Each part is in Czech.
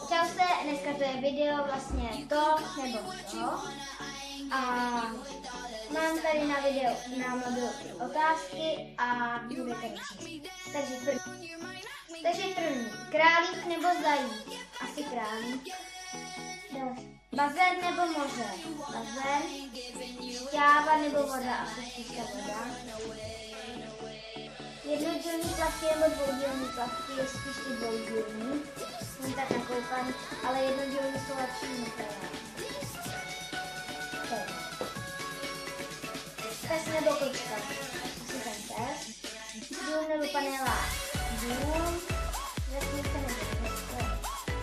Čauste, dneska to je video vlastně to nebo to. A mám tady na video na mobilu otázky a budete číst. Takže první, králík nebo zajíc? Asi králík. Bazén nebo moře? Bazén. Šťáva nebo voda? Asi čistá voda. Jednodílný plavky nebo dvoudílný plavky? Je spíš i dvoudílný. Jsem tak nakoukaný, ale jednodílný jsou lepší než pes nebo kočka? Asi ten pes. Dům nebo panelák? Dům. Vesnice nebo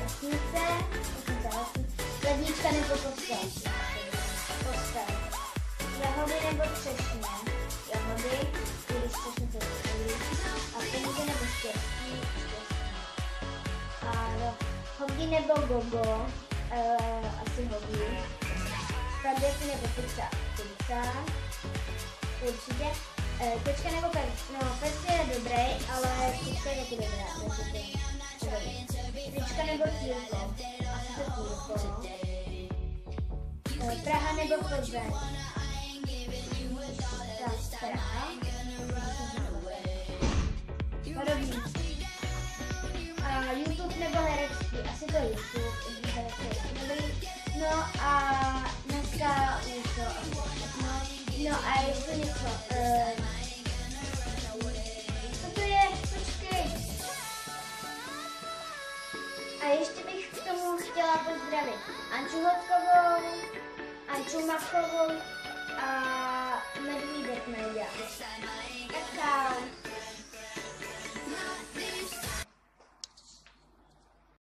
vesnice. Lednička nebo postel? Postel. Jahody nebo třešně? Jahody. Když třešně to je. A peníze nebo štěstí? A hogi nebo gogo? Asi hogi. Spaghetti nebo pizza? Pizza. Určitě. Kočka nebo pes? No, pes je dobrý, ale kočka je taky dobrá. Trička nebo týlko? Asi to týlko. Praha nebo Plzeň? Tak, Praha. Podobný. YouTube nebo herectví? Asi to YouTube. No a dneska už to asi všechno. No a ještě něco. Co to je? Počkej. A ještě bych k tomu chtěla pozdravit Anču Hodkovou, Anču Machovou a Medvídek Media. Tak čau.